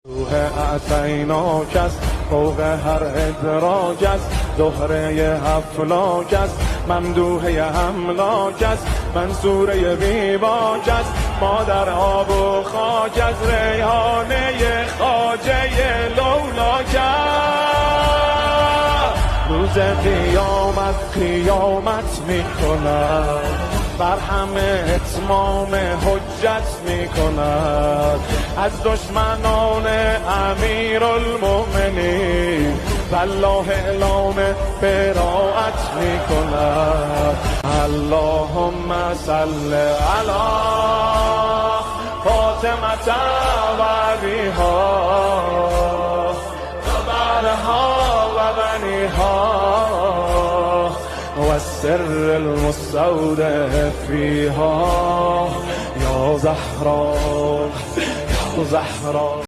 روح اعطیناک است فوق هر ادراج است، زهره افلاک است، ممدوحه املاک است، منصوره بیباک است، مادر آب و خاک است، ریحانه خواجه لولاک است. روز قیامت می کند، بر همه اتمام حجت می کند، از دشمنان امیرالمؤمنین والله اعلام براءت می کند. اللهم صل علی فاطمة و علیها و بعدها و بنیها و السر المستودع فیها یا زهرا یا زهرا.